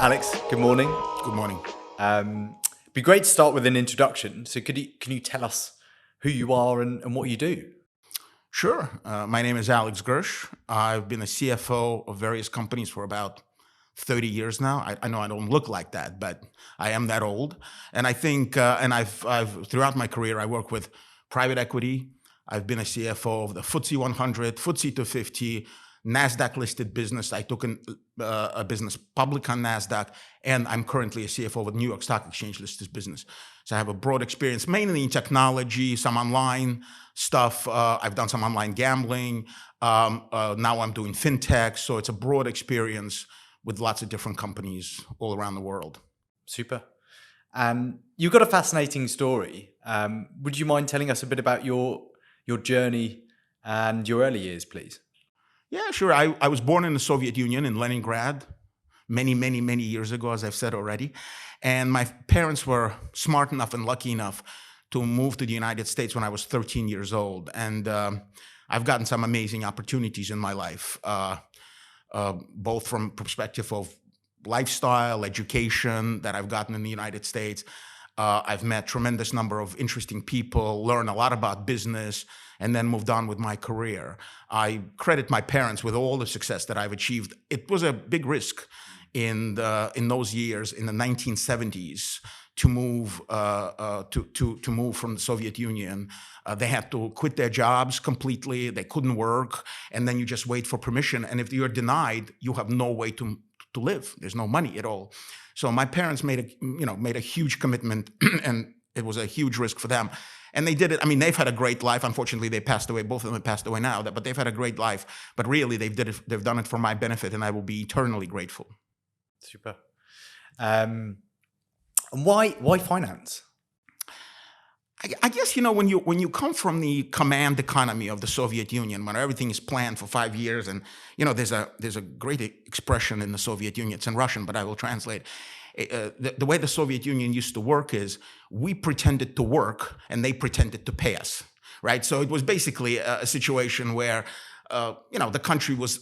Alex, good morning. Good morning. It'd be great to start with an introduction. So can you tell us who you are and what you do? Sure. My name is Alex Gersh. I've been a CFO of various companies for about 30 years now. I know I don't look like that, but I am that old. And I think, I've throughout my career, I work with private equity. I've been a CFO of the FTSE 100, FTSE 250, NASDAQ listed business. I took a business public on NASDAQ, and I'm currently a CFO of a New York Stock Exchange listed business. So I have a broad experience, mainly in technology, some online stuff. I've done some online gambling. Now I'm doing fintech. So it's a broad experience with lots of different companies all around the world. Super. You've got a fascinating story. Would you mind telling us a bit about your journey and your early years, please? Yeah, sure. I was born in the Soviet Union in Leningrad many years ago, as I've said already. And my parents were smart enough and lucky enough to move to the United States when I was 13 years old. And I've gotten some amazing opportunities in my life, both from perspective of lifestyle, education that I've gotten in the United States. I've met tremendous number of interesting people, learned a lot about business, and then moved on with my career. I credit my parents with all the success that I've achieved. It was a big risk in those years, in the 1970s, to move to move from the Soviet Union. They had to quit their jobs completely. They couldn't work, and then you just wait for permission. And if you're denied, you have no way to live. There's no money at all. So my parents made a huge commitment, and it was a huge risk for them. And they did it. I mean, they've had a great life. Unfortunately, they passed away. Both of them have passed away now, but they've had a great life. But really, they've done it for my benefit, and I will be eternally grateful. Super. And why finance? I guess, when you come from the command economy of the Soviet Union, when everything is planned for 5 years, and there's a great expression in the Soviet Union. It's in Russian, but I will translate. The way the Soviet Union used to work is we pretended to work and they pretended to pay us, right? So it was basically a situation where the country was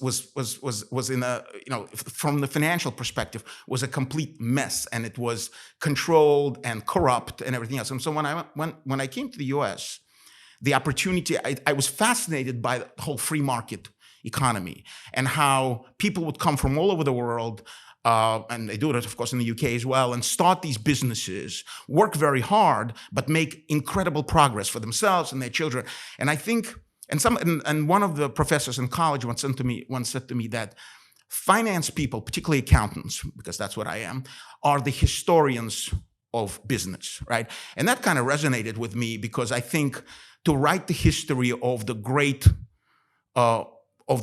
in a, from the financial perspective, was a complete mess, and it was controlled and corrupt and everything else. And so when I came to the U.S., the opportunity, I was fascinated by the whole free market economy and how people would come from all over the world, and they do it, of course, in the UK as well, and start these businesses, work very hard, but make incredible progress for themselves and their children. And I think, and one of the professors in college once said to me that finance people, particularly accountants, because that's what I am, are the historians of business, right? And that kind of resonated with me, because I think to write the history of the great of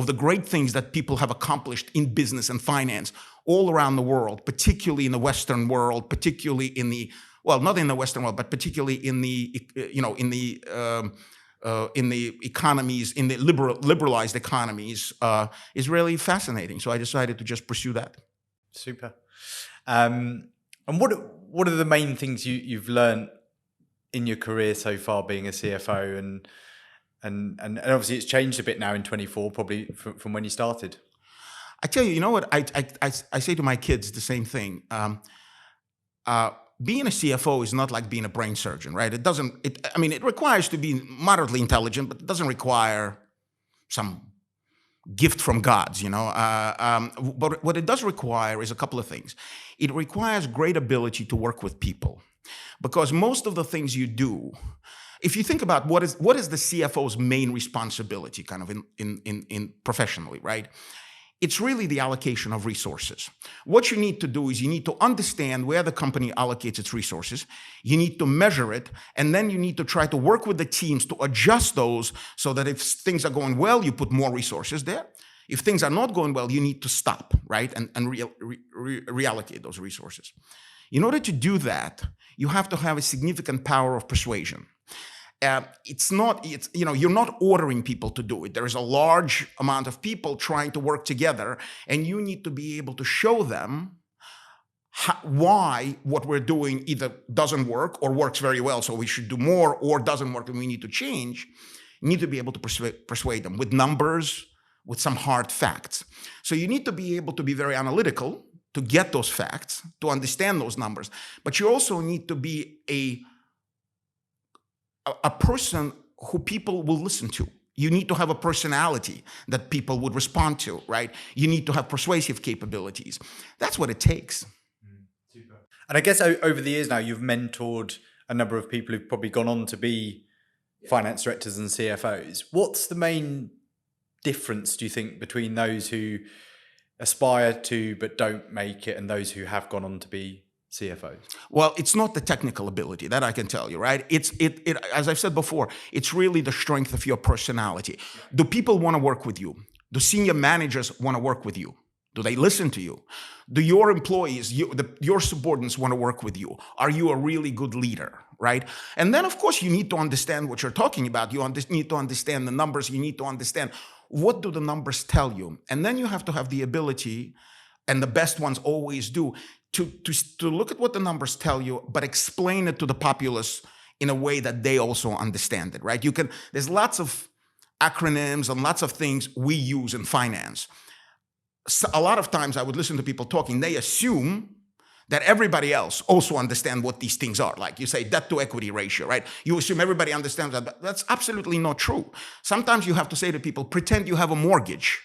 the great things that people have accomplished in business and finance all around the world, particularly in the Western world, particularly in the, well, not in the Western world, but particularly in the, in the economies, in the liberalized economies, is really fascinating. So I decided to just pursue that. Super. And what are the main things you've learned in your career so far, being a CFO, and obviously it's changed a bit now in 24, probably from when you started? I tell you, what I say to my kids the same thing. Being a CFO is not like being a brain surgeon, right? It requires to be moderately intelligent, but it doesn't require some gift from gods, But what it does require is a couple of things. It requires great ability to work with people, because most of the things you do, if you think about what is the CFO's main responsibility, kind of in professionally, right? It's really the allocation of resources. What you need to do is you need to understand where the company allocates its resources. You need to measure it, and then you need to try to work with the teams to adjust those so that if things are going well, you put more resources there. If things are not going well, you need to stop, right? And reallocate those resources. In order to do that, you have to have a significant power of persuasion. You're not ordering people to do it. There is a large amount of people trying to work together, and you need to be able to show them why what we're doing either doesn't work or works very well, so we should do more, or doesn't work and we need to change. You need to be able to persuade them with numbers, with some hard facts. So you need to be able to be very analytical, to get those facts, to understand those numbers, but you also need to be a person who people will listen to. You need to have a personality that people would respond to, right? You need to have persuasive capabilities. That's what it takes. Super. And I guess over the years now, you've mentored a number of people who've probably gone on to be finance directors and CFOs. What's the main difference, do you think, between those who aspire to but don't make it and those who have gone on to be CFOs? Well, it's not the technical ability, that I can tell you, right? It as I've said before, it's really the strength of your personality. Do people want to work with you? Do senior managers want to work with you? Do they listen to you? Do your employees, your subordinates want to work with you? Are you a really good leader, right? And then, of course, you need to understand what you're talking about. You need to understand the numbers. You need to understand what do the numbers tell you. And then you have to have the ability, and the best ones always do, to look at what the numbers tell you, but explain it to the populace in a way that they also understand it, right? There's lots of acronyms and lots of things we use in finance. So a lot of times I would listen to people talking, they assume that everybody else also understand what these things are. Like you say, debt to equity ratio, right? You assume everybody understands that, but that's absolutely not true. Sometimes you have to say to people, pretend you have a mortgage,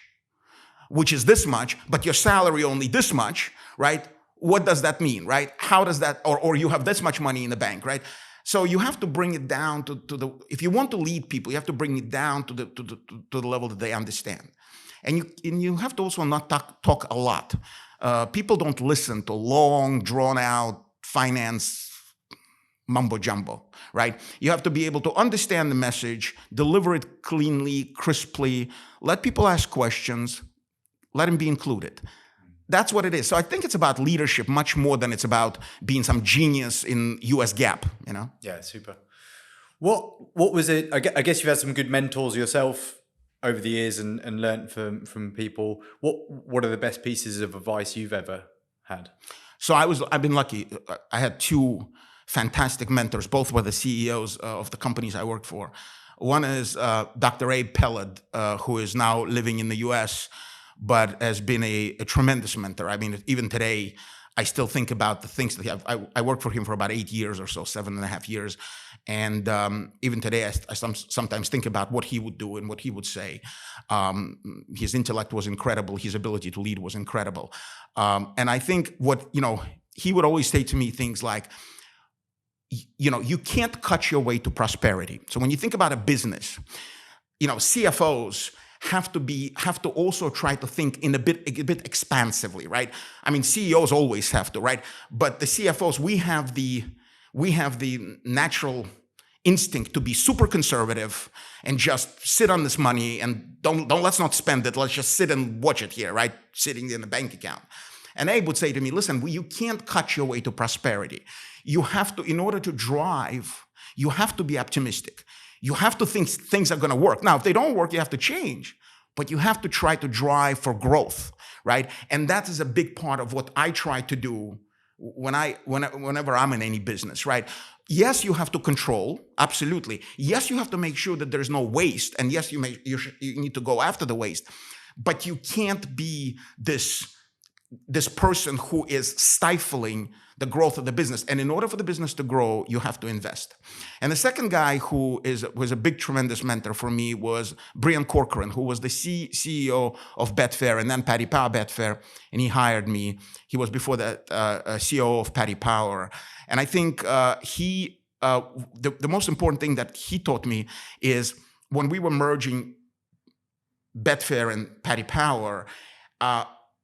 which is this much, but your salary only this much, right? What does that mean, right? How does that, or you have this much money in the bank, right? So you have to bring it down to the, if you want to lead people, you have to bring it down to the level that they understand. And you have to also not talk a lot. People don't listen to long, drawn-out finance mumbo-jumbo, right? You have to be able to understand the message, deliver it cleanly, crisply, let people ask questions, let them be included. That's what it is. So I think it's about leadership much more than it's about being some genius in US GAAP, you know? Yeah, super. What was it? I guess you've had some good mentors yourself over the years and learned from people. What are the best pieces of advice you've ever had? So I've been lucky. I had two fantastic mentors. Both were the CEOs of the companies I worked for. One is Dr. Abe Pellet, who is now living in the US, but has been a tremendous mentor. I mean, even today, I still think about the things that I worked for him for about 8 years or so, 7.5 years. And even today, I sometimes think about what he would do and what he would say. His intellect was incredible. His ability to lead was incredible. And I think he would always say to me things like, you can't cut your way to prosperity. So when you think about a business, CFOs have to also try to think in a bit expansively, right? I mean, CEOs always have to, right? But the CFOs, we have the natural instinct to be super conservative and just sit on this money and let's not spend it. Let's just sit and watch it here, right? Sitting in the bank account. And Abe would say to me, listen, you can't cut your way to prosperity. You have to, in order to drive, you have to be optimistic. You have to think things are going to work. Now, if they don't work, you have to change, but you have to try to drive for growth, right? And that is a big part of what I try to do whenever I'm in any business, right? Yes, you have to control, absolutely. Yes, you have to make sure that there's no waste, and yes, you need to go after the waste, but you can't be this person who is stifling the growth of the business. And in order for the business to grow, you have to invest. And the second guy who was a big, tremendous mentor for me was Brian Corcoran, who was the CEO of Betfair and then PaddyPowerBetfair, and he hired me. He was before that CEO of Paddy Power. And I think the most important thing that he taught me is when we were merging Betfair and Paddy Power,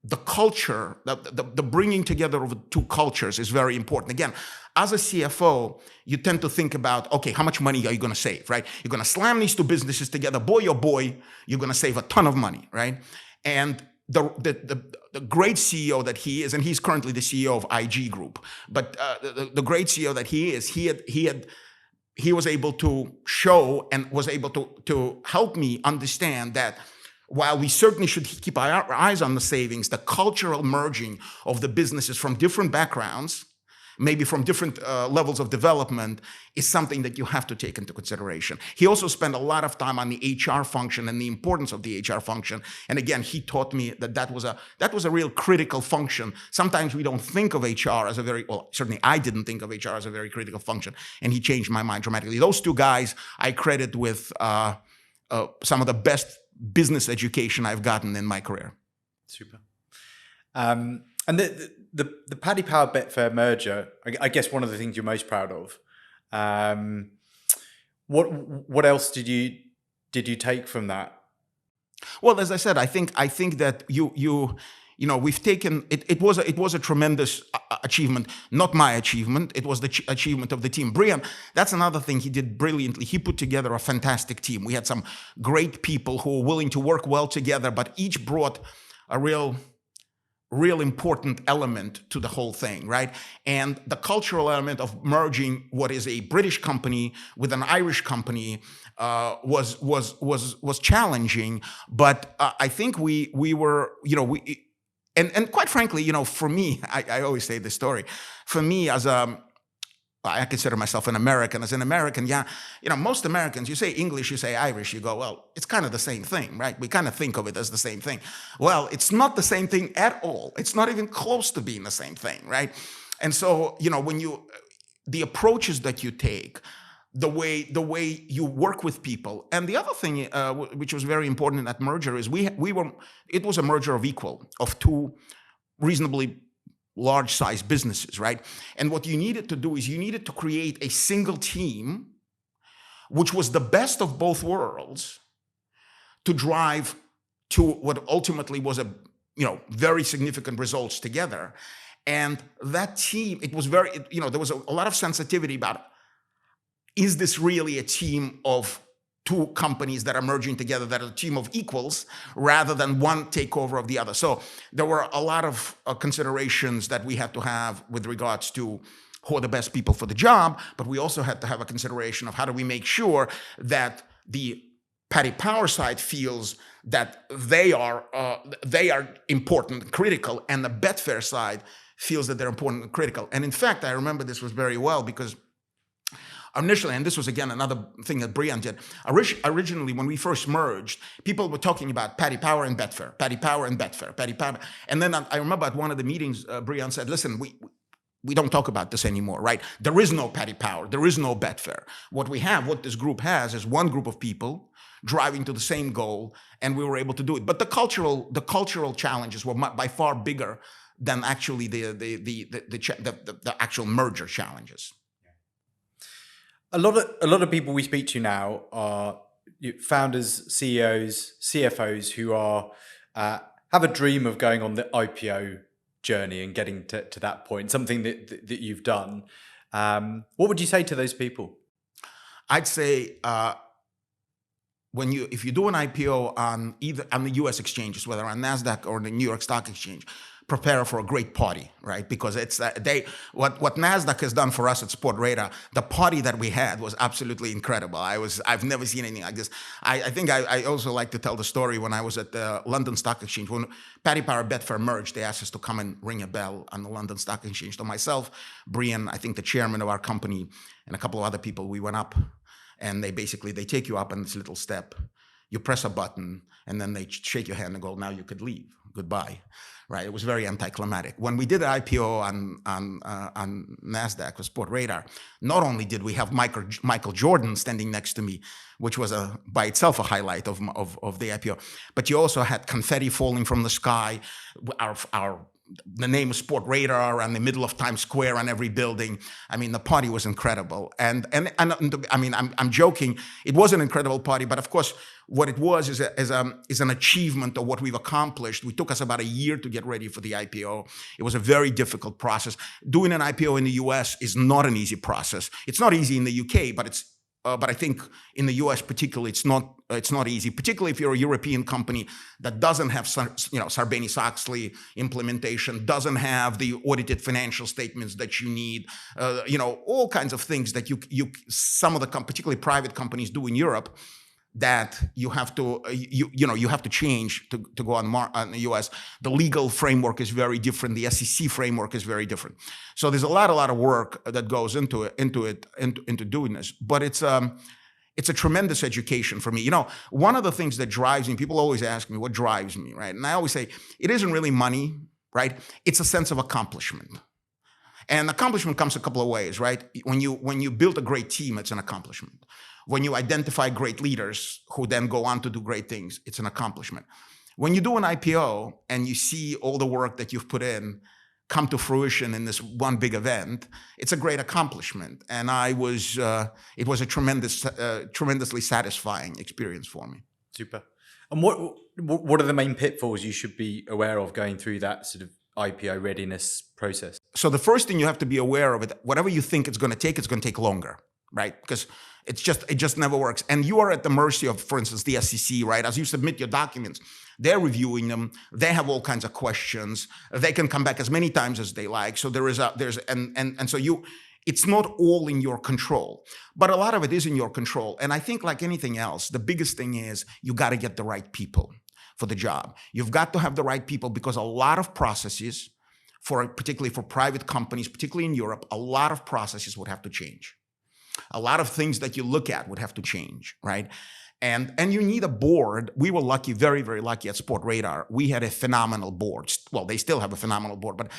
the culture, the bringing together of the two cultures is very important. Again, as a CFO, you tend to think about, okay, how much money are you going to save, right? You're going to slam these two businesses together. Boy, oh boy, you're going to save a ton of money, right? And the great CEO that he is, and he's currently the CEO of IG Group, but the great CEO that he is, he was able to show and was able to help me understand that while we certainly should keep our eyes on the savings, the cultural merging of the businesses from different backgrounds maybe from different levels of development, is something that you have to take into consideration. He also spent a lot of time on the HR function and the importance of the HR function. And again, he taught me that was a real critical function. Sometimes we don't think of HR as a very, well, certainly I didn't think of HR as a very critical function, and he changed my mind dramatically. Those two guys I credit with some of the best business education I've gotten in my career. Super. And the PaddyPowerBetfair merger, I guess one of the things you're most proud of. What else did you take from that? Well, as I said, I think that we've taken it. It was a tremendous achievement, not my achievement. It was the achievement of the team. Brian, that's another thing he did brilliantly. He put together a fantastic team. We had some great people who were willing to work well together, but each brought a real important element to the whole thing, right? And the cultural element of merging what is a British company with an Irish company was challenging. But I think we were, and quite frankly, for me, I always say this story. For me, I consider myself an American. As an American, most Americans, you say English, you say Irish, you go, well, it's kind of the same thing, right? We kind of think of it as the same thing. Well, it's not the same thing at all. It's not even close to being the same thing, right? And so, the approaches that you take, the way you work with people, and the other thing, which was very important in that merger, is it was a merger of two reasonably large-sized businesses, right? And what you needed to do is you needed to create a single team, which was the best of both worlds, to drive to what ultimately was very significant results together. And that team, it was there was a lot of sensitivity about, is this really a team of two companies that are merging together, that are a team of equals, rather than one takeover of the other? So there were a lot of considerations that we had to have with regards to who are the best people for the job, but we also had to have a consideration of how do we make sure that the Paddy Power side feels that they are important and critical, and the Betfair side feels that they're important and critical. And in fact, I remember this was very well because initially, and this was again another thing that Brian did, originally when we first merged, people were talking about Paddy Power and Betfair, Paddy Power and Betfair, Paddy Power. And then I remember at one of the meetings, Brian said, listen, we don't talk about this anymore, right? There is no Paddy Power, there is no Betfair. What this group has is one group of people driving to the same goal, and we were able to do it. But the cultural challenges were by far bigger than actually the actual merger challenges. A lot of people we speak to now are founders, CEOs, CFOs who are have a dream of going on the IPO journey and getting to that point. Something that you've done. What would you say to those people? I'd say if you do an IPO on the U.S. exchanges, whether on NASDAQ or the New York Stock Exchange, prepare for a great party, right? Because it's what NASDAQ has done for us at Sportradar, the party that we had was absolutely incredible. I've never seen anything like this. I think I also like to tell the story when I was at the London Stock Exchange. When PaddyPowerBetfair merged, they asked us to come and ring a bell on the London Stock Exchange. So myself, Brian, I think the chairman of our company, and a couple of other people, we went up, and they take you up on this little step. You press a button, and then they shake your hand and go, now you could leave. Goodbye. Right? It was very anticlimactic. When we did an IPO on NASDAQ with Sportradar, not only did we have Michael Jordan standing next to me, which was by itself a highlight of the IPO, but you also had confetti falling from the sky. The name of Sportradar on the middle of Times Square on every building. I mean, the party was incredible. And I mean, I'm joking. It was an incredible party, but of course, what it was is an achievement of what we've accomplished. It took us about a year to get ready for the IPO. It was a very difficult process. Doing an IPO in the US is not an easy process. It's not easy in the UK, but I think in the US particularly, it's not easy, particularly if you're a European company that doesn't have Sarbanes-Oxley implementation, doesn't have the audited financial statements that you need, all kinds of things that some of the particularly private companies do in Europe. that you have to you have to change to go on the US. The legal framework is very different. The SEC framework is very different. So there's a lot of work that goes into doing this. But it's a tremendous education for me. One of the things that drives me, people always ask me what drives me, right? And I always say it isn't really money, right? It's a sense of accomplishment. And accomplishment comes a couple of ways, right? When you build a great team, it's an accomplishment. When you identify great leaders who then go on to do great things, it's an accomplishment. When you do an IPO and you see all the work that you've put in come to fruition in this one big event, it's a great accomplishment. And it was a tremendously satisfying experience for me. Super. And what are the main pitfalls you should be aware of going through that sort of IPO readiness process? So the first thing you have to be aware of it, whatever you think it's going to take longer, right? Because it just never works. And you are at the mercy of, for instance, the SEC, right? As you submit your documents, they're reviewing them. They have all kinds of questions. They can come back as many times as they like. So it's not all in your control, but a lot of it is in your control. And I think like anything else, the biggest thing is you got to get the right people for the job. You've got to have the right people because a lot of processes, particularly for private companies, particularly in Europe, a lot of processes would have to change. A lot of things that you look at would have to change, right? And you need a board. We were lucky, very, very lucky at Sportradar. We had a phenomenal board. Well, they still have a phenomenal board, but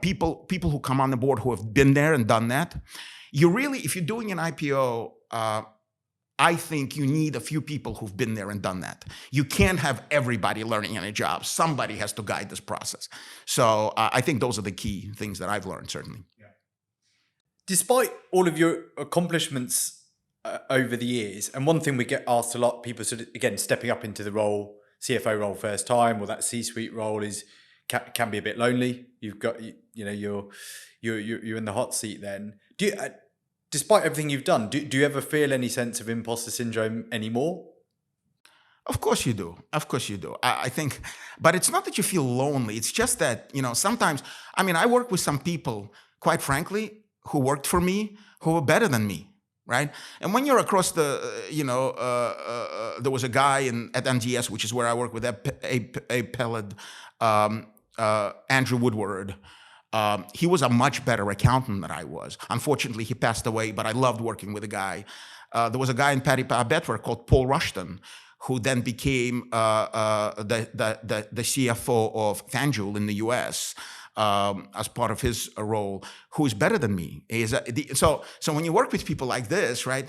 people who come on the board who have been there and done that. If you're doing an IPO, I think you need a few people who've been there and done that. You can't have everybody learning on a job. Somebody has to guide this process. So I think those are the key things that I've learned, certainly. Despite all of your accomplishments over the years, and one thing we get asked a lot, people sort of, again, stepping up into the role, CFO role first time, or that C-suite role can be a bit lonely. You've got, you're in the hot seat then. Despite everything you've done, do you ever feel any sense of imposter syndrome anymore? Of course you do. Of course you do. I think, but it's not that you feel lonely. It's just that, sometimes, I work with some people, quite frankly, who worked for me, who were better than me, right? And when you're across there was a guy at NGS, which is where I work with a pellet, Andrew Woodward. He was a much better accountant than I was. Unfortunately, he passed away, but I loved working with the guy. There was a guy in PaddyPowerBetfair called Paul Rushton, who then became the CFO of FanDuel in the US. As part of his role, who is better than me. So when you work with people like this, right,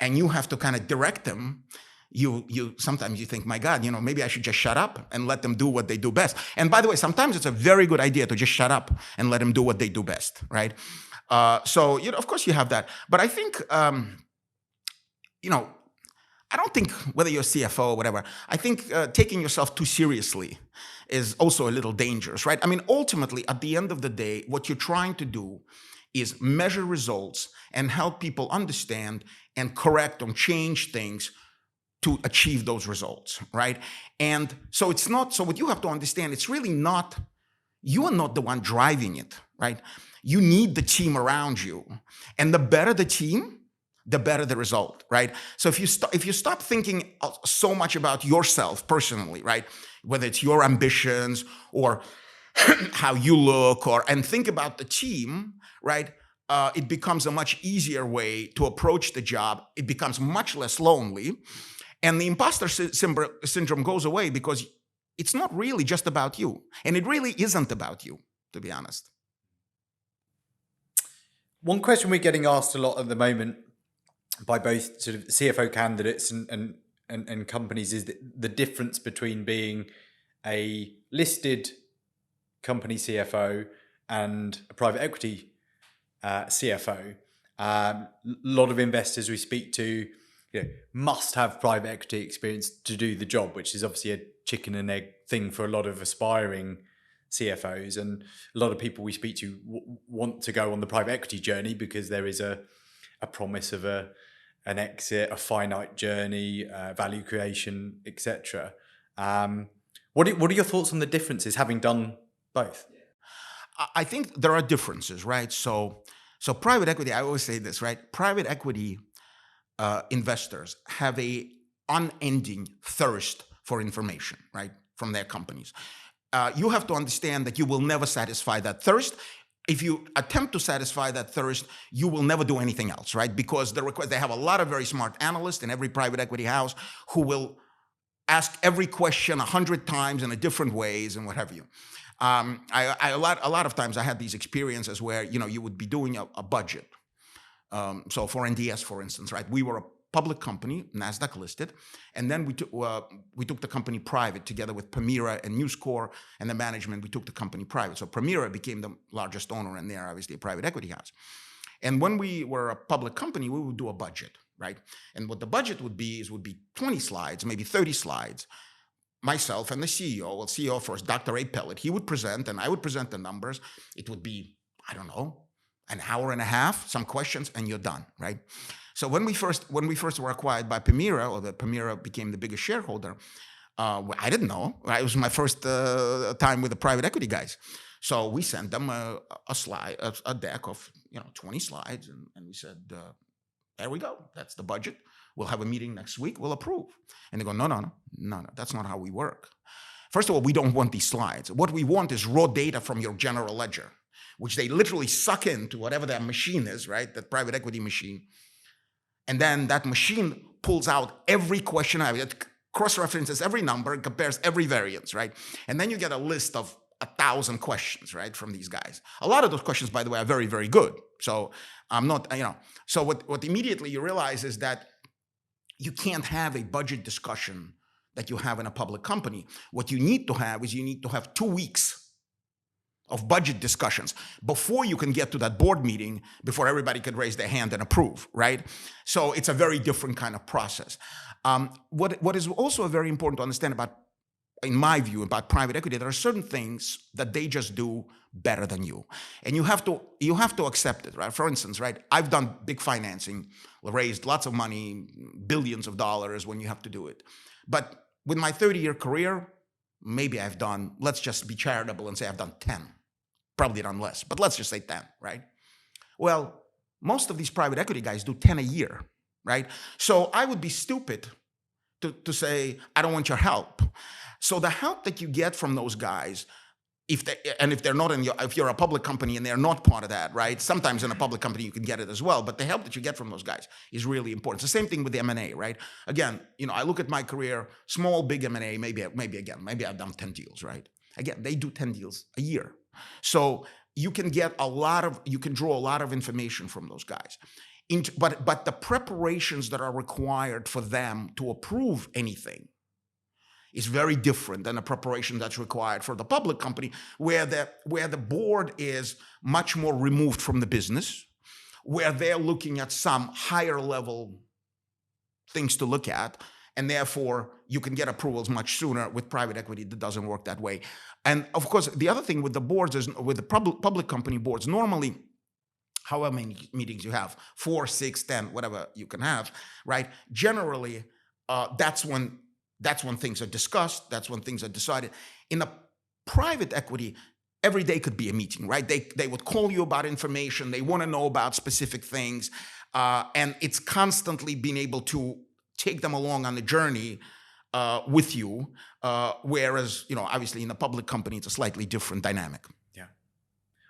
and you have to kind of direct them, you sometimes you think, my God, maybe I should just shut up and let them do what they do best. And by the way, sometimes it's a very good idea to just shut up and let them do what they do best, right? So of course you have that, but I think I don't think whether you're a CFO or whatever, I think taking yourself too seriously is also a little dangerous, right? Ultimately, at the end of the day, what you're trying to do is measure results and help people understand and correct and change things to achieve those results, right? And so what you have to understand, it's really not, you are not the one driving it, right? You need the team around you. And the better the team, the better the result, right? So if you stop thinking so much about yourself personally, right? Whether it's your ambitions or how you look, and think about the team, right? It becomes a much easier way to approach the job. It becomes much less lonely. And the imposter syndrome goes away because it's not really just about you. And it really isn't about you, to be honest. One question we're getting asked a lot at the moment by both sort of CFO candidates and companies is the difference between being a listed company CFO and a private equity CFO. A lot of investors we speak to must have private equity experience to do the job, which is obviously a chicken and egg thing for a lot of aspiring CFOs. And a lot of people we speak to want to go on the private equity journey because there is a promise of an exit, a finite journey, value creation, etc. What are your thoughts on the differences, having done both? I think there are differences, right? So private equity, I always say this, right? Private equity investors have a unending thirst for information, right, from their companies. You have to understand that you will never satisfy that thirst. If you attempt to satisfy that thirst, you will never do anything else, right? Because they have a lot of very smart analysts in every private equity house who will ask every question 100 times in a different ways and what have you. A lot of times I had these experiences where, you would be doing a budget. So for NDS, for instance, right? We were a public company, NASDAQ listed, and then we took the company private together with Permira and News Corp and the management. We took the company private. So Permira became the largest owner, and they're obviously a private equity house. And when we were a public company, we would do a budget, right? And what the budget would be 20 slides, maybe 30 slides. Myself and the CEO first, Dr. A. Pellet, he would present, and I would present the numbers. It would be, I don't know, an hour and a half, some questions, and you're done, right? So when we first were acquired by Permira, or that Permira became the biggest shareholder, I didn't know. Right? It was my first time with the private equity guys. So we sent them a deck of 20 slides, and we said, there we go. That's the budget. We'll have a meeting next week. We'll approve. And they go, no. That's not how we work. First of all, we don't want these slides. What we want is raw data from your general ledger, which they literally suck into whatever that machine is, right? That private equity machine. And then that machine pulls out every question, it cross-references every number, and compares every variance, right? And then you get a list of 1,000 questions, right, from these guys. A lot of those questions, by the way, are very, very good. So I'm not, so what immediately you realize is that you can't have a budget discussion that you have in a public company. What you need to have 2 weeks of budget discussions before you can get to that board meeting, before everybody could raise their hand and approve, right? So it's a very different kind of process. What is also very important to understand about, in my view, about private equity, there are certain things that they just do better than you. And you have to accept it, right? For instance, right, I've done big financing, raised lots of money, billions of dollars when you have to do it. But with my 30-year career, maybe I've done, let's just be charitable and say I've done 10. Probably done less, but let's just say 10, right? Well, most of these private equity guys do 10 a year, right? So I would be stupid to say, I don't want your help. So the help that you get from those guys, if they're not if you're a public company and they're not part of that, right? Sometimes in a public company you can get it as well, but the help that you get from those guys is really important. It's the same thing with the M&A, right? Again, I look at my career, small, big M&A, maybe I've done 10 deals, right? Again, they do 10 deals a year. So you can draw a lot of information from those guys. But the preparations that are required for them to approve anything is very different than the preparation that's required for the public company, where the board is much more removed from the business, where they're looking at some higher level things to look at, and therefore you can get approvals much sooner. With private equity, that doesn't work that way. And of course, the other thing with the boards is, with the public company boards, normally, however many meetings you have, 4, 6, 10, whatever you can have, right? Generally, that's when things are discussed. That's when things are decided. In a private equity, every day could be a meeting, right? They would call you about information. They want to know about specific things. And it's constantly being able to take them along on the journey with you. Whereas, obviously in a public company, it's a slightly different dynamic. Yeah.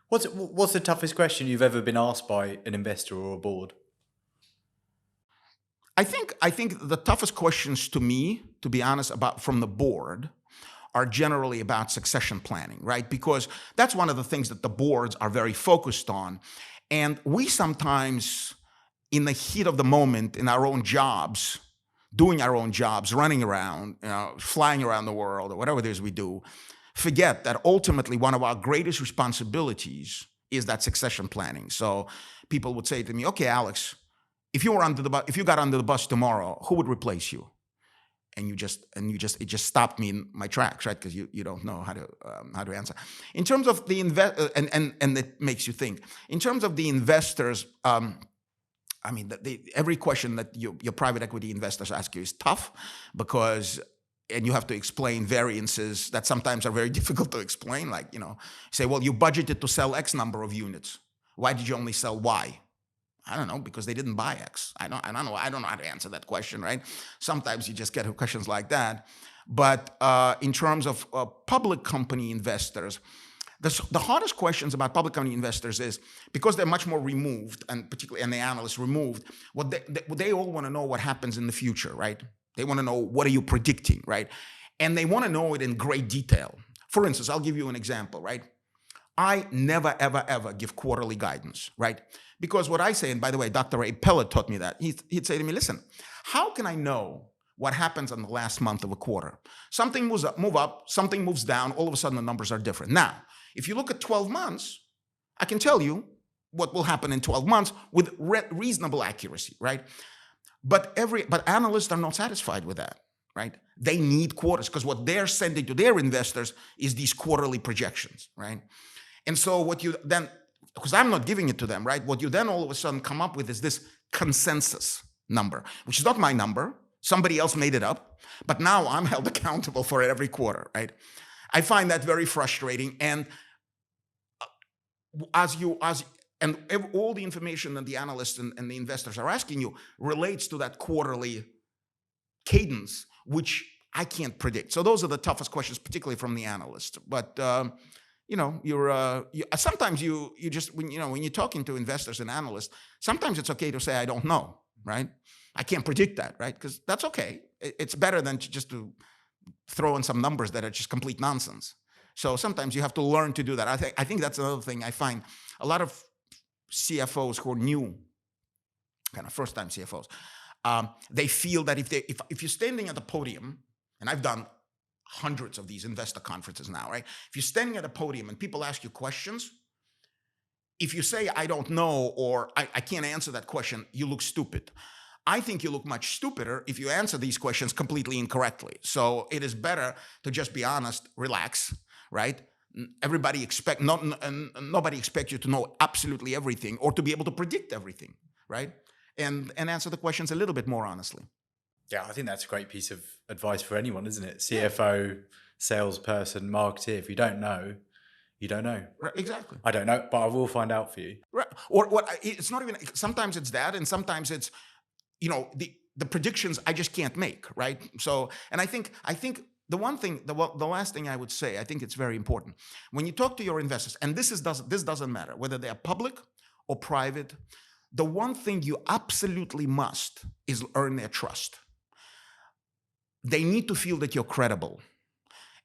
What's the toughest question you've ever been asked by an investor or a board? I think the toughest questions to me, to be honest, from the board are generally about succession planning, right? Because that's one of the things that the boards are very focused on. And we sometimes, in the heat of the moment, in our own jobs, doing our own jobs, running around, flying around the world, or whatever it is we do, forget that ultimately one of our greatest responsibilities is that succession planning. So people would say to me, okay, Alex, if you got under the bus tomorrow, who would replace you? And it just stopped me in my tracks, right? Because you don't know how to answer. In terms of the and it makes you think. In terms of the investors, every question that your private equity investors ask you is tough, and you have to explain variances that sometimes are very difficult to explain. Like, say, well, you budgeted to sell X number of units. Why did you only sell Y? I don't know, because they didn't buy X. I don't know. I don't know how to answer that question, right? Sometimes you just get questions like that. But in terms of public company investors, the hardest questions about public company investors is because they're much more removed, and particularly and the analysts removed, what they all want to know what happens in the future, right? They want to know what are you predicting, right? And they want to know it in great detail. For instance, I'll give you an example, right? I never, ever, ever give quarterly guidance, right? Because what I say, and by the way, Dr. Ray Pellet taught me that. He'd say to me, listen, how can I know what happens on the last month of a quarter? Something moves up, something moves down, all of a sudden the numbers are different. Now, if you look at 12 months, I can tell you what will happen in 12 months with reasonable accuracy, right? But analysts are not satisfied with that, right? They need quarters because what they're sending to their investors is these quarterly projections, right? And so what you then, because I'm not giving it to them, right? What you then all of a sudden come up with is this consensus number, which is not my number. Somebody else made it up, but now I'm held accountable for it every quarter, right? I find that very frustrating. And all the information that the analysts and the investors are asking you relates to that quarterly cadence, which I can't predict. So those are the toughest questions, particularly from the analyst. But sometimes you just when you're talking to investors and analysts, sometimes it's okay to say I don't know, right? I can't predict that, right? Because that's okay. It's better than just to throw in some numbers that are just complete nonsense. So sometimes you have to learn to do that. I think that's another thing I find. A lot of CFOs who are new, kind of first-time CFOs, they feel that if you're standing at the podium, and I've done hundreds of these investor conferences now, right? If you're standing at a podium and people ask you questions, if you say, I don't know, or I can't answer that question, you look stupid. I think you look much stupider if you answer these questions completely incorrectly. So it is better to just be honest, relax, right? Nobody expects you to know absolutely everything or to be able to predict everything, right? And answer the questions a little bit more honestly. Yeah, I think that's a great piece of advice for anyone, isn't it? CFO, salesperson, marketer. If you don't know, you don't know. Right, exactly. I don't know, but I will find out for you. Right. Or what? It's not even. Sometimes it's that, and sometimes it's, the predictions I just can't make. Right. So, and I think the one thing, the last thing I would say, I think it's very important when you talk to your investors, and this doesn't matter whether they are public or private. The one thing you absolutely must is earn their trust. They need to feel that you're credible.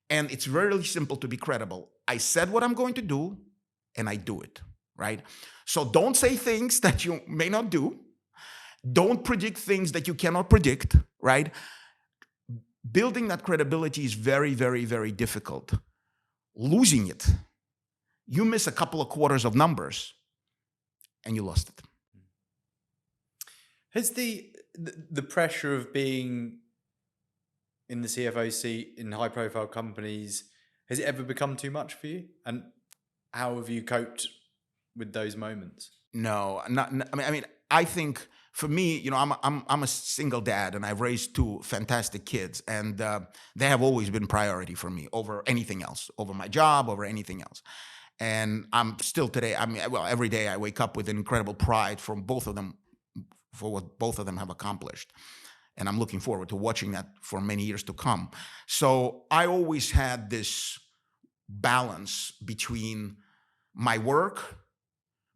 And it's really simple to be credible. I said what I'm going to do, and I do it, right? So don't say things that you may not do. Don't predict things that you cannot predict, right? Building that credibility is very, very, very difficult. Losing it, you miss a couple of quarters of numbers, and you lost it. Has the pressure of being in the CFO seat in high-profile companies, has it ever become too much for you? And how have you coped with those moments? No, I think for me, I'm a single dad, and I've raised two fantastic kids, and they have always been priority for me over anything else, over my job, over anything else. And I'm still today. Every day I wake up with incredible pride from both of them for what both of them have accomplished. And I'm looking forward to watching that for many years to come. So I always had this balance between my work,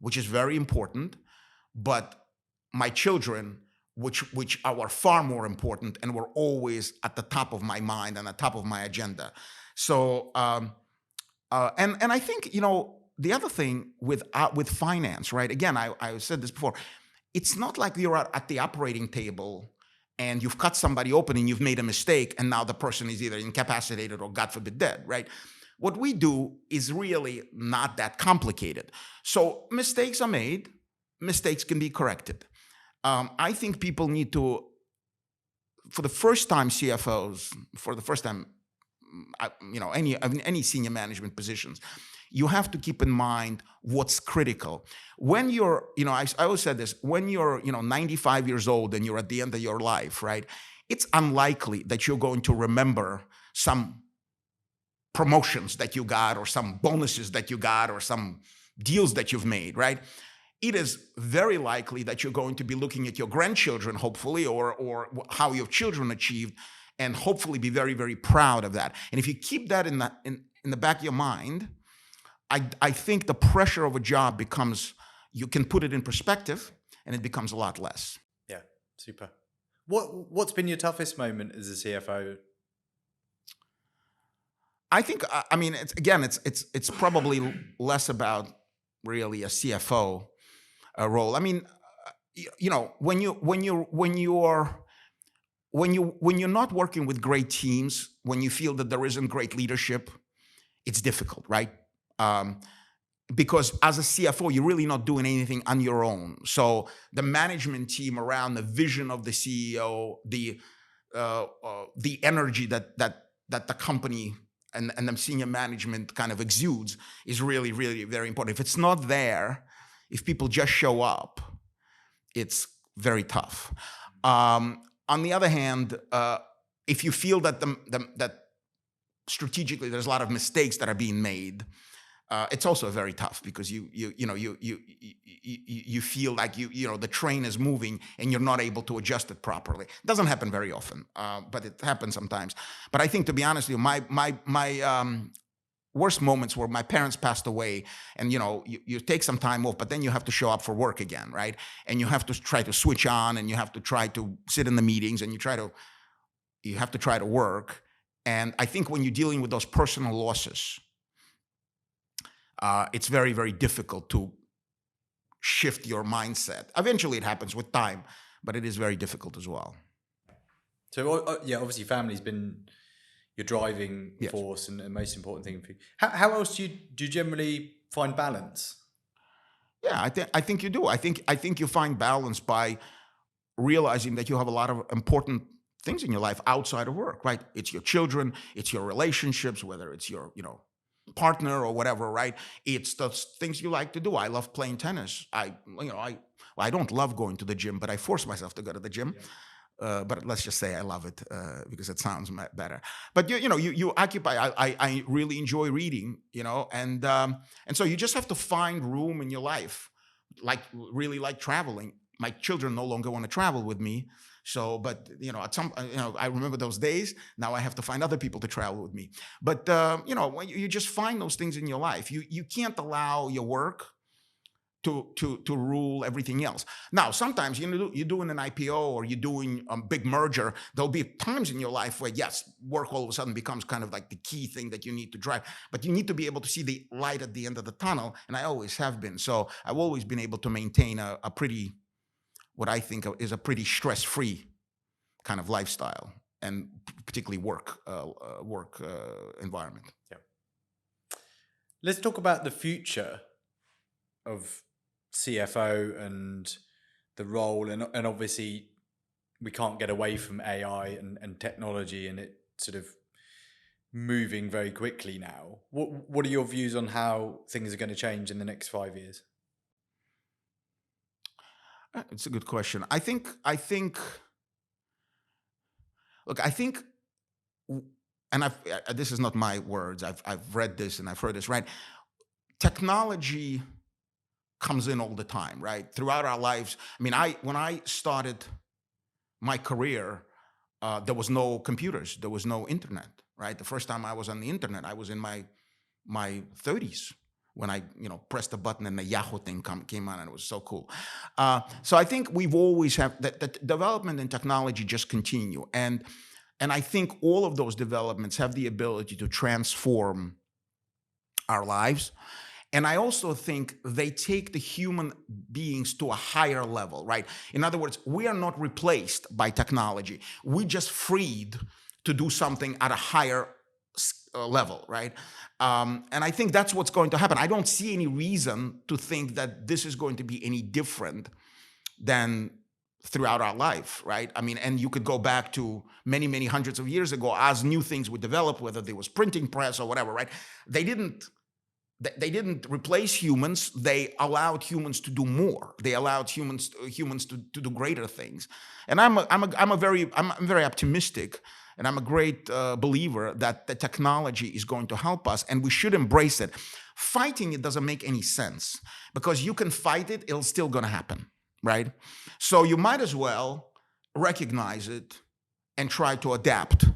which is very important, but my children, which are far more important and were always at the top of my mind and at the top of my agenda. So, and I think, the other thing with finance, right? Again, I said this before. It's not like you're at the operating table and you've cut somebody open and you've made a mistake and now the person is either incapacitated or, God forbid, dead, right? What we do is really not that complicated. So mistakes are made, mistakes can be corrected. I think people need to, for the first time CFOs, for the first time, any senior management positions, you have to keep in mind what's critical. When you're, I always said this, when you're, 95 years old and you're at the end of your life, right? It's unlikely that you're going to remember some promotions that you got or some bonuses that you got or some deals that you've made, right? it is very likely that you're going to be looking at your grandchildren, hopefully, or how your children achieved, and hopefully be very, very proud of that. And if you keep that in the back of your mind, I think the pressure of a job becomes, you can put it in perspective, and it becomes a lot less. Yeah, super. What's been your toughest moment as a CFO? I think, I mean, it's probably less about really a CFO role. I mean, you know, when you're not working with great teams, when you feel that there isn't great leadership, it's difficult, right? Because as a CFO, you're really not doing anything on your own. So the management team around the vision of the CEO, the energy that the company and the senior management kind of exudes is really, really very important. If it's not there, if people just show up, it's very tough. On the other hand, if you feel that that strategically there's a lot of mistakes that are being made, it's also very tough, because you feel like the train is moving and you're not able to adjust it properly. It doesn't happen very often, but it happens sometimes. But I think, to be honest with you, my worst moments were my parents passed away, and you take some time off, but then you have to show up for work again, right? And you have to try to switch on, and you have to try to sit in the meetings, and you have to try to work. And I think when you're dealing with those personal losses, it's very, very difficult to shift your mindset. Eventually it happens with time, but it is very difficult as well. So yeah, obviously family's been your driving Yes. force and the most important thing for you. How else do you generally find balance? Yeah, I think you do. I think you find balance by realizing that you have a lot of important things in your life outside of work, right? It's your children, it's your relationships, whether it's your, partner or whatever, right? It's the things you like to do. I love playing tennis. I don't love going to the gym, but I force myself to go to the gym. Yeah. But let's just say I love it because it sounds better. But you occupy. I really enjoy reading, and so you just have to find room in your life, really like traveling. My children no longer want to travel with me. So, but, at some, I remember those days. Now I have to find other people to travel with me. But, when you just find those things in your life, you can't allow your work to rule everything else. Now, sometimes you're doing an IPO or you're doing a big merger. There'll be times in your life where, yes, work all of a sudden becomes kind of like the key thing that you need to drive. But you need to be able to see the light at the end of the tunnel. And I always have been. So I've always been able to maintain a pretty, what I think is a pretty stress-free kind of lifestyle, and particularly work environment. Yeah. Let's talk about the future of CFO and the role, and obviously we can't get away from AI and technology, and it sort of moving very quickly now. What are your views on how things are going to change in the next 5 years? It's a good question. I think, and this is not my words. I've read this and I've heard this, right? Technology comes in all the time, right? Throughout our lives. I mean, when I started my career, there was no computers, there was no internet, right? The first time I was on the internet, I was in my 30s. When I, pressed a button and the Yahoo thing came on, and it was so cool. So I think we've always had that development in technology just continue, and I think all of those developments have the ability to transform our lives. And I also think they take the human beings to a higher level, right? In other words, we are not replaced by technology. We're just freed to do something at a higher level, right? And I think that's what's going to happen. I don't see any reason to think that this is going to be any different than throughout our life, right? I mean, and you could go back to many, many hundreds of years ago as new things would develop, whether there was printing press or whatever, right? They didn't replace humans. They allowed humans to do more. They allowed humans to do greater things. And I'm very optimistic and I'm a great believer that the technology is going to help us, and we should embrace it. Fighting it doesn't make any sense, because you can fight it, it's still going to happen, right? So you might as well recognize it and try to adapt,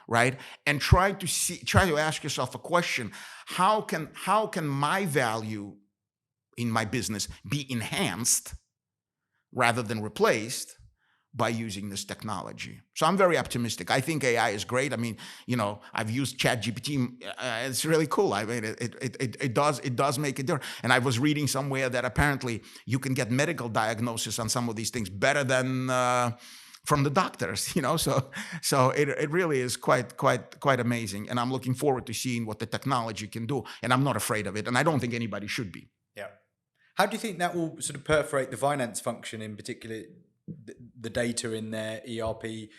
right? And try to ask yourself a question: how can my value in my business be enhanced rather than replaced by using this technology? So I'm very optimistic. I think AI is great. I mean, I've used ChatGPT. It's really cool. I mean, it does make it different. And I was reading somewhere that apparently you can get medical diagnosis on some of these things better than from the doctors. So it really is quite amazing. And I'm looking forward to seeing what the technology can do. And I'm not afraid of it. And I don't think anybody should be. Yeah. How do you think that will sort of perforate the finance function, in particular, the data in their ERP,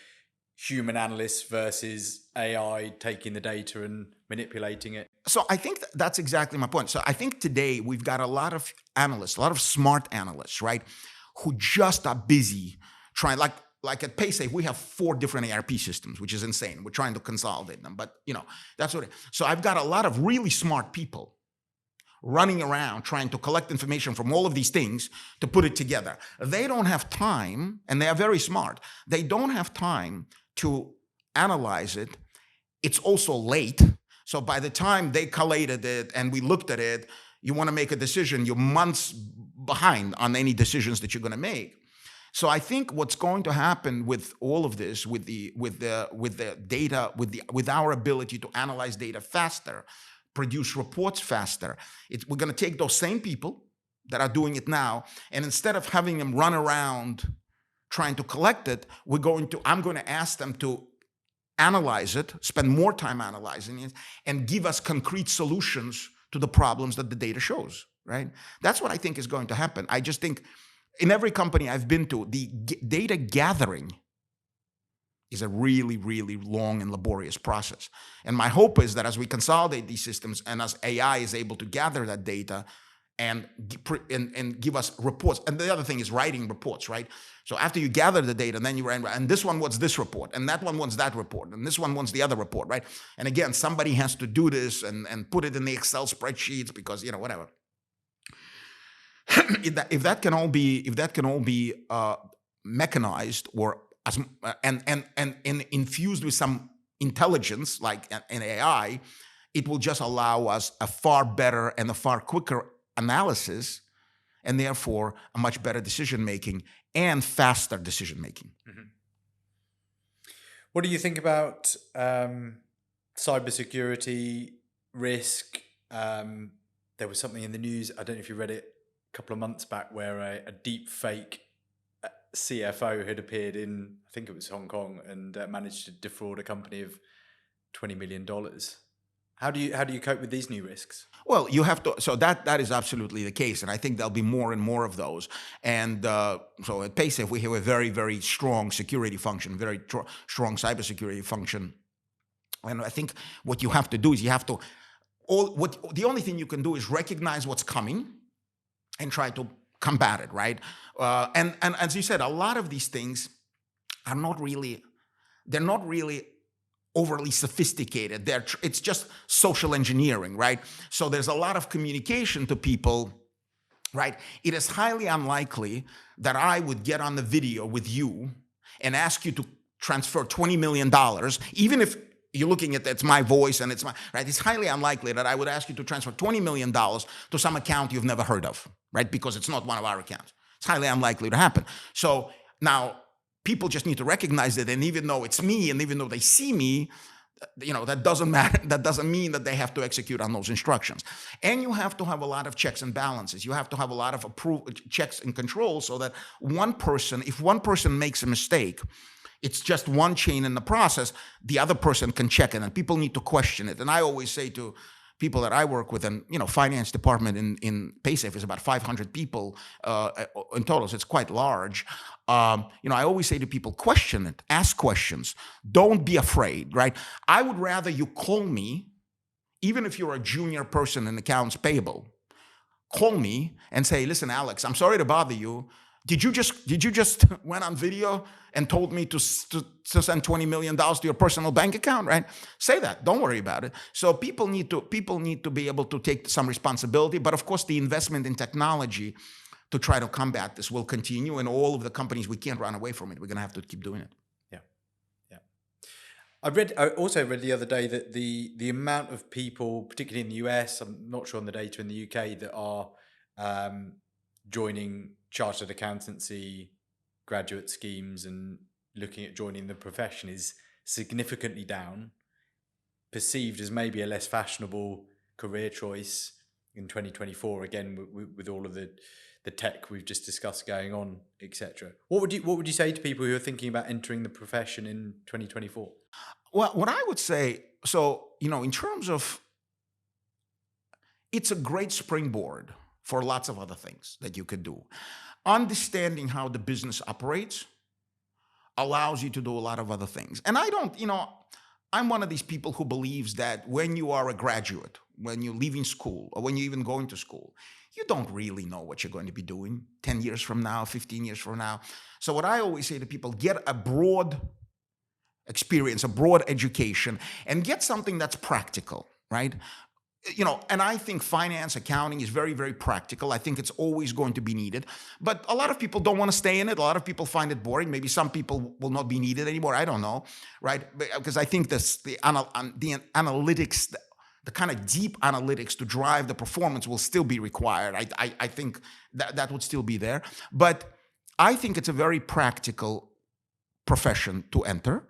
human analysts versus AI taking the data and manipulating it? So I think that's exactly my point. So I think today we've got a lot of analysts, a lot of smart analysts, right, who just are busy trying, like at Paysafe, we have 4 different ERP systems, which is insane. We're trying to consolidate them, but that's what it is. So I've got a lot of really smart people running around trying to collect information from all of these things to put it together. They don't have time, and they are very smart. They don't have time to analyze it. It's also late. So by the time they collated it and we looked at it, you want to make a decision, you're months behind on any decisions that you're going to make. So I think what's going to happen with all of this, with the data, with our ability to analyze data faster, produce reports faster, we're going to take those same people that are doing it now, and instead of having them run around trying to collect it, I'm going to ask them to analyze it, spend more time analyzing it, and give us concrete solutions to the problems that the data shows, right? That's what I think is going to happen. I just think in every company I've been to, the data gathering is a really, really long and laborious process. And my hope is that as we consolidate these systems and as AI is able to gather that data and give us reports. And the other thing is writing reports, right? So after you gather the data, then you write, and this one wants this report, and that one wants that report, and this one wants the other report, right? And again, somebody has to do this and put it in the Excel spreadsheets because, whatever. if that can all be mechanized or and infused with some intelligence like an AI, it will just allow us a far better and a far quicker analysis, and therefore a much better decision making and faster decision making. Mm-hmm. What do you think about cybersecurity risk? There was something in the news, I don't know if you read it, a couple of months back, where a deep fake CFO had appeared in, I think it was Hong Kong, and managed to defraud a company of $20 million. How do you cope with these new risks? Well, you have to. So that is absolutely the case, and I think there'll be more and more of those. And so at Paysafe, we have a very, very strong security function, very strong cybersecurity function. And I think what you have to do is the only thing you can do is recognize what's coming and try to combat it, right? And as you said, a lot of these things are not really overly sophisticated. It's just social engineering, right? So there's a lot of communication to people, right? It is highly unlikely that I would get on the video with you and ask you to transfer $20 million, even if you're looking at it's my voice and it's my, right? It's highly unlikely that I would ask you to transfer $20 million to some account you've never heard of, right? Because it's not one of our accounts. It's highly unlikely to happen. So now people just need to recognize it. And even though it's me, and even though they see me, that doesn't matter. That doesn't mean that they have to execute on those instructions. And you have to have a lot of checks and balances. You have to have a lot of checks and controls so that if one person makes a mistake, it's just one chain in the process, the other person can check it, and people need to question it. And I always say to people that I work with, and finance department in Paysafe is about 500 people in total, so it's quite large. I always say to people, question it, ask questions, don't be afraid, right? I would rather you call me, even if you're a junior person in accounts payable, call me and say, listen, Alex, I'm sorry to bother you. Did you just went on video and told me to send $20 million to your personal bank account, right? Say that. Don't worry about it. So people need to be able to take some responsibility. But of course, the investment in technology to try to combat this will continue. And all of the companies, we can't run away from it. We're going to have to keep doing it. Yeah. I also read the other day that the amount of people, particularly in the US, I'm not sure on the data in the UK, that are joining chartered accountancy graduate schemes and looking at joining the profession is significantly down, perceived as maybe a less fashionable career choice in 2024, again with all of the tech we've just discussed going on, etc. What would you say to people who are thinking about entering the profession in 2024? Well, what I would say, so in terms of, it's a great springboard for lots of other things that you could do. Understanding how the business operates allows you to do a lot of other things. And I'm one of these people who believes that when you are a graduate, when you're leaving school, or when you're even going to school, you don't really know what you're going to be doing 10 years from now, 15 years from now. So what I always say to people, get a broad experience, a broad education, and get something that's practical, right? And I think finance, accounting is very, very practical. I think it's always going to be needed. But a lot of people don't want to stay in it. A lot of people find it boring. Maybe some people will not be needed anymore. I don't know, right? Because I think the analytics, the kind of deep analytics to drive the performance will still be required. I think that would still be there. But I think it's a very practical profession to enter.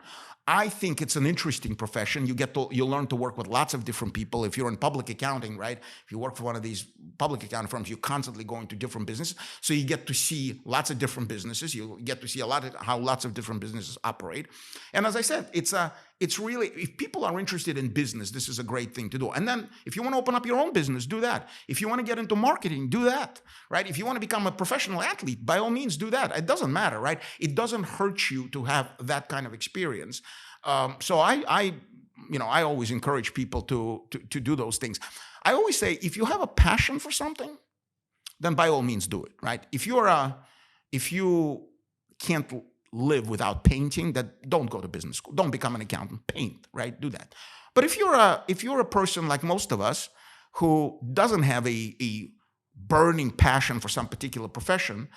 I think it's an interesting profession. You learn to work with lots of different people. If you're in public accounting, right? If you work for one of these public accounting firms, you're constantly going to different businesses. So you get to see lots of different businesses. You get to see how lots of different businesses operate. And as I said, it's really, if people are interested in business, this is a great thing to do. And then if you want to open up your own business, do that. If you want to get into marketing, do that, right? If you want to become a professional athlete, by all means, do that. It doesn't matter, right? It doesn't hurt you to have that kind of experience. So I always encourage people to do those things. I always say, if you have a passion for something, then by all means do it, right? If you can't live without painting, that don't go to business school. Don't become an accountant. Paint, right? Do that. But if you're a person like most of us who doesn't have a burning passion for some particular profession,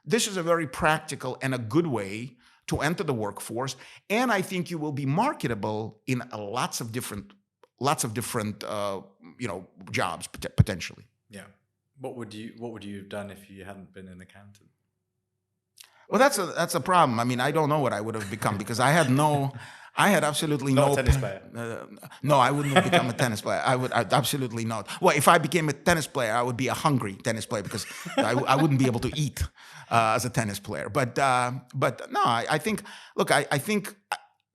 this is a very practical and a good way to enter the workforce. And I think you will be marketable in lots of different jobs potentially. Yeah. What would you have done if you hadn't been an accountant? Well, that's a problem. I mean, I don't know what I would have become because I had absolutely not no a tennis player. No, I wouldn't have become a tennis player. I'd absolutely not. Well, if I became a tennis player, I would be a hungry tennis player because I wouldn't be able to eat as a tennis player. But no, I think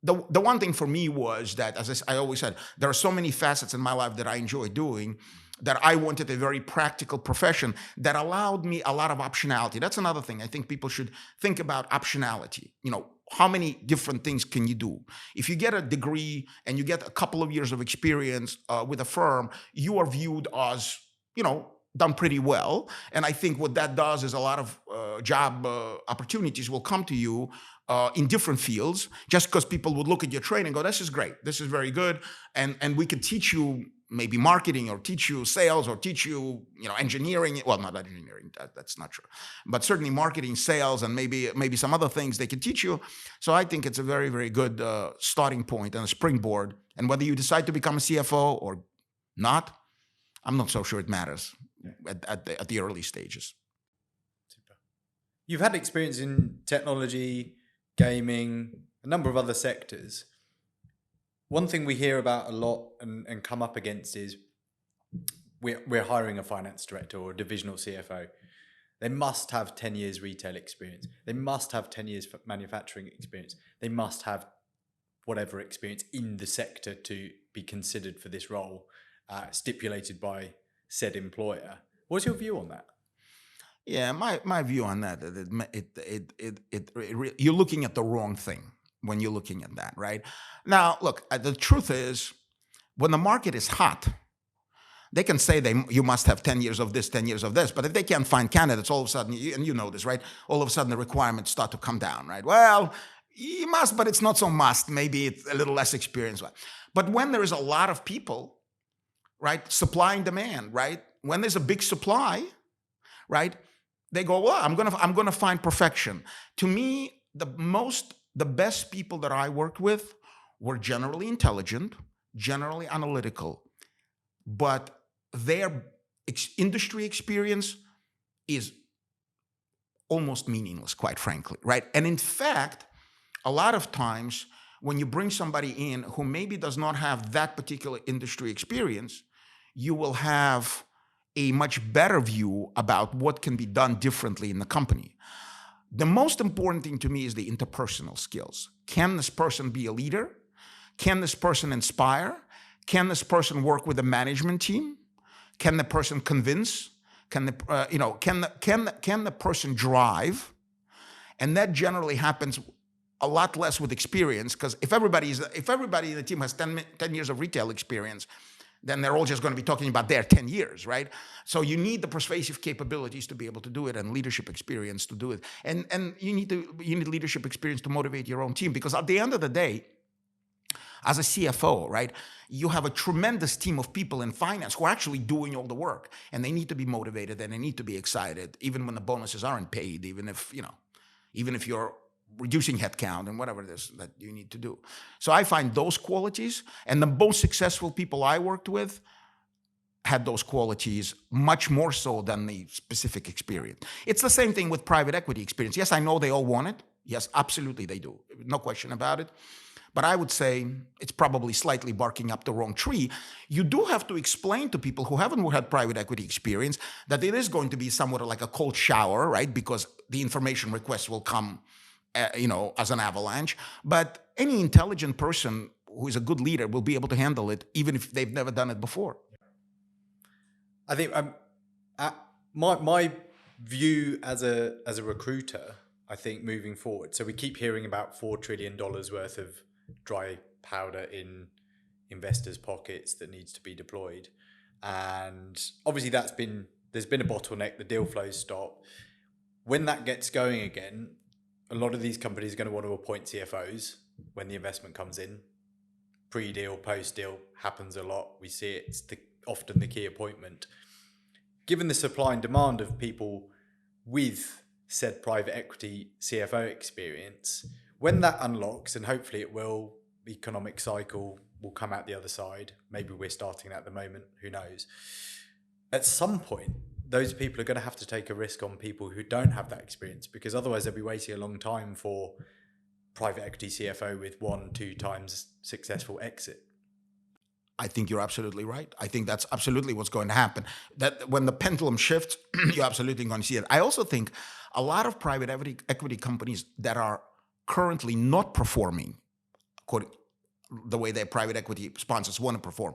the one thing for me was that, as I always said, there are so many facets in my life that I enjoy doing, that I wanted a very practical profession that allowed me a lot of optionality. That's another thing. I think people should think about optionality. How many different things can you do? If you get a degree and you get a couple of years of experience with a firm, you are viewed as, done pretty well. And I think what that does is a lot of job opportunities will come to you in different fields, just because people would look at your training and go, this is great, this is very good, and we could teach you maybe marketing or teach you sales or teach you, engineering. Well, not engineering, that's not true, but certainly marketing, sales, and maybe some other things they can teach you. So I think it's a very, very good starting point and a springboard. And whether you decide to become a CFO or not, I'm not so sure it matters at the early stages. Super. You've had experience in technology, gaming, a number of other sectors. One thing we hear about a lot and come up against is we're hiring a finance director or a divisional CFO. They must have 10 years retail experience. They must have 10 years manufacturing experience. They must have whatever experience in the sector to be considered for this role, stipulated by said employer. What's your view on that? Yeah, my view on that, you're looking at the wrong thing when you're looking at that, right? Now, look, the truth is, when the market is hot, They can say you must have 10 years of this, 10 years of this, but if they can't find candidates, all of a sudden, and you know this, right? All of a sudden the requirements start to come down, right? Well, you must, but it's not so must. Maybe it's a little less experience. But when there is a lot of people, right, supply and demand, right? When there's a big supply, right, they go, well, I'm gonna find perfection. To me, the best people that I worked with were generally intelligent, generally analytical, but their industry experience is almost meaningless, quite frankly, right? And in fact, a lot of times when you bring somebody in who maybe does not have that particular industry experience, you will have a much better view about what can be done differently in the company. The most important thing to me is the interpersonal skills. Can this person be a leader? Can this person inspire? Can this person work with a management team? Can the person convince? Can the person drive? And that generally happens a lot less with experience, because if everybody in the team has 10 years of retail experience, then they're all just going to be talking about their 10 years, right? So you need the persuasive capabilities to be able to do it, and leadership experience to do it. And you need leadership experience to motivate your own team, because at the end of the day, as a CFO, right, you have a tremendous team of people in finance who are actually doing all the work, and they need to be motivated and they need to be excited, even when the bonuses aren't paid, even if you're reducing headcount and whatever it is that you need to do. So I find those qualities, and the most successful people I worked with had those qualities much more so than the specific experience. It's the same thing with private equity experience. Yes, I know they all want it. Yes, absolutely they do. No question about it. But I would say it's probably slightly barking up the wrong tree. You do have to explain to people who haven't had private equity experience that it is going to be somewhat like a cold shower, right? Because the information requests will come, as an avalanche. But any intelligent person who is a good leader will be able to handle it, even if they've never done it before. I think my view as a recruiter, I think moving forward. So we keep hearing about $4 trillion worth of dry powder in investors' pockets that needs to be deployed, and obviously there's been a bottleneck. The deal flows stop. When that gets going again, a lot of these companies are going to want to appoint CFOs when the investment comes in. Pre-deal, post-deal happens a lot. We see it's often the key appointment. Given the supply and demand of people with said private equity CFO experience, when that unlocks, and hopefully it will, the economic cycle will come out the other side. Maybe we're starting at the moment, who knows? At some point, those people are going to have to take a risk on people who don't have that experience, because otherwise they'll be waiting a long time for private equity CFO with 1-2 times successful exit. I think you're absolutely right. I think that's absolutely what's going to happen. That when the pendulum shifts, you're absolutely going to see it. I also think a lot of private equity companies that are currently not performing according the way their private equity sponsors want to perform,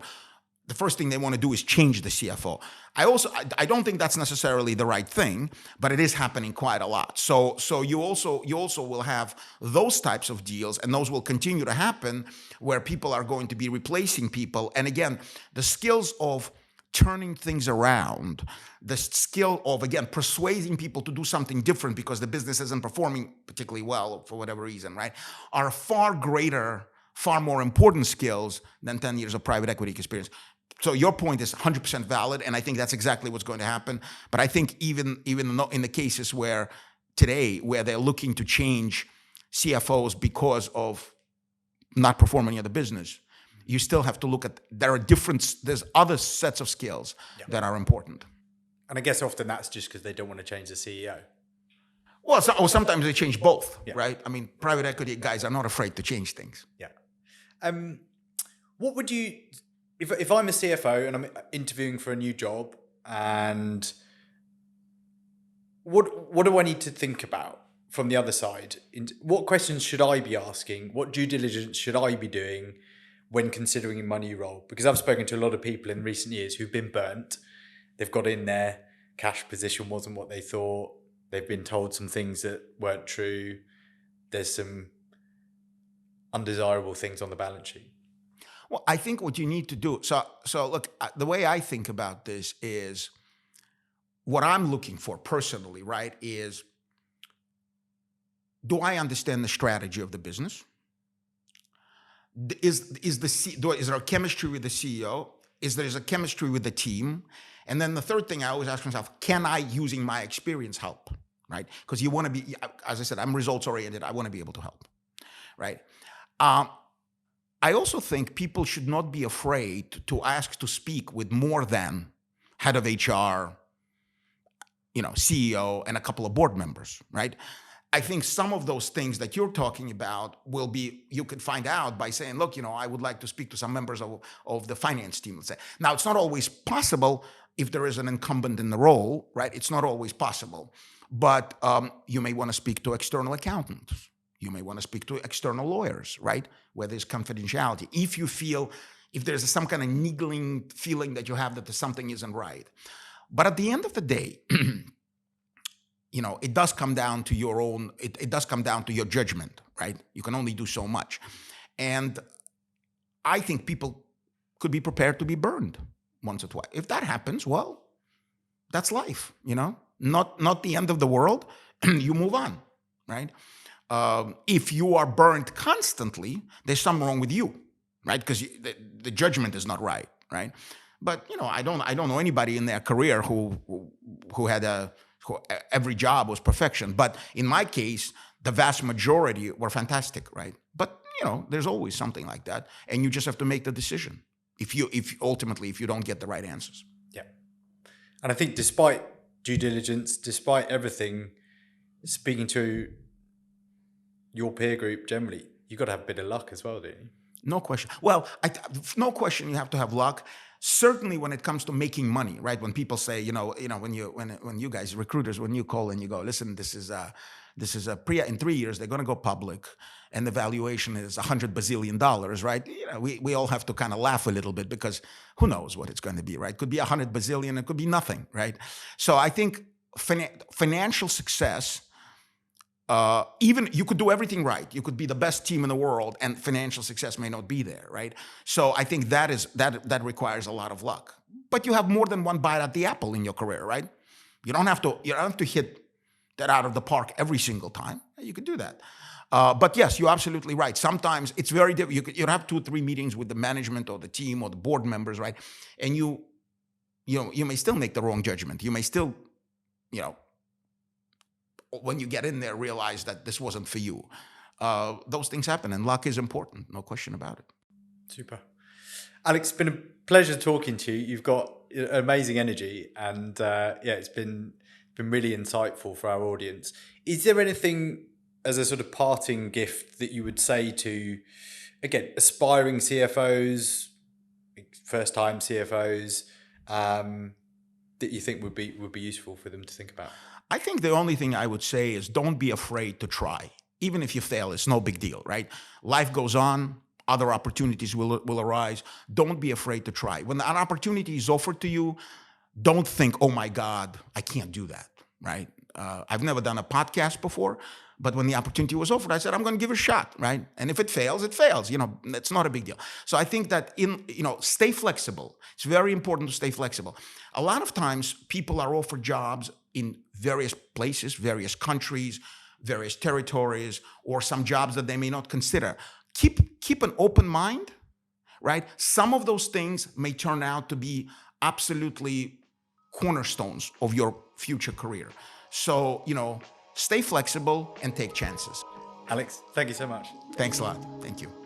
the first thing they want to do is change the CFO. I don't think that's necessarily the right thing, but it is happening quite a lot. So you also will have those types of deals, and those will continue to happen, where people are going to be replacing people. And again, the skills of turning things around, the skill of, again, persuading people to do something different because the business isn't performing particularly well for whatever reason, right, are far greater, far more important skills than 10 years of private equity experience. So your point is 100% valid, and I think that's exactly what's going to happen. But I think even in the cases where they're looking to change CFOs because of not performing at the business, you still have to look at, there's other sets of skills that are important. And I guess often that's just because they don't want to change the CEO. Well, or sometimes they change both, right? I mean, private equity guys are not afraid to change things. Yeah. What would you, if I'm a CFO and I'm interviewing for a new job, and what do I need to think about from the other side? What questions should I be asking? What due diligence should I be doing when considering my new role? Because I've spoken to a lot of people in recent years who've been burnt. They've got in there, cash position wasn't what they thought. They've been told some things that weren't true. There's some undesirable things on the balance sheet. Well, I think what you need to do, so look, the way I think about this is what I'm looking for personally, right, is do I understand the strategy of the business? Is there a chemistry with the CEO? Is there a chemistry with the team? And then the third thing I always ask myself, can I, using my experience, help, right? Because you want to be, as I said, I'm results oriented. I want to be able to help, right? I also think people should not be afraid to ask to speak with more than head of HR, CEO, and a couple of board members, right? I think some of those things that you're talking about you could find out by saying, look, I would like to speak to some members of the finance team, let's say. Now, it's not always possible if there is an incumbent in the role, right? It's not always possible. But you may want to speak to external accountants. You may want to speak to external lawyers, right? Where there's confidentiality. If there's some kind of niggling feeling that you have that something isn't right. But at the end of the day, it does come down to your own, it does come down to your judgment, right? You can only do so much. And I think people could be prepared to be burned once or twice. If that happens, well, that's life, not the end of the world. You move on, right? If you are burned constantly, there's something wrong with you, right? Because the judgment is not right, right? But, I don't know anybody in their career who had every job was perfection. But in my case, the vast majority were fantastic, right? But, there's always something like that. And you just have to make the decision if you don't get the right answers. Yeah. And I think despite due diligence, despite everything, speaking to your peer group generally, you've got to have a bit of luck as well, don't you? No question. Well, no question you have to have luck. Certainly when it comes to making money, right? When people say, when you guys, recruiters, when you call and you go, listen, this is in 3 years, they're going to go public and the valuation is $100 bazillion, right? We all have to kind of laugh a little bit because who knows what it's going to be, right? Could be 100 bazillion, it could be nothing, right? So I think financial success, even you could do everything right. You could be the best team in the world and financial success may not be there, right? So I think that requires a lot of luck. But you have more than one bite at the apple in your career, right? You don't have to hit that out of the park every single time. You could do that. But yes, you're absolutely right. Sometimes it's very difficult. You have 2 or 3 meetings with the management or the team or the board members, right? And you may still make the wrong judgment. You may still, when you get in there, realize that this wasn't for you. Those things happen, and luck is important, no question about it. Super. Alex, it's been a pleasure talking to you. You've got amazing energy, and it's been really insightful for our audience. Is there anything as a sort of parting gift that you would say to, again, aspiring CFOs, first-time CFOs, that you think would be useful for them to think about? I think the only thing I would say is don't be afraid to try. Even if you fail, it's no big deal, right? Life goes on. Other opportunities will arise. Don't be afraid to try. When an opportunity is offered to you, don't think, oh my God, I can't do that, right? I've never done a podcast before, but when the opportunity was offered, I said, I'm going to give it a shot, right? And if it fails, it fails. It's not a big deal. So I think that stay flexible. It's very important to stay flexible. A lot of times people are offered jobs in various places, various countries, various territories, or some jobs that they may not consider. Keep an open mind, right? Some of those things may turn out to be absolutely cornerstones of your future career. So, stay flexible and take chances. Alex, thank you so much. Thanks a lot. Thank you.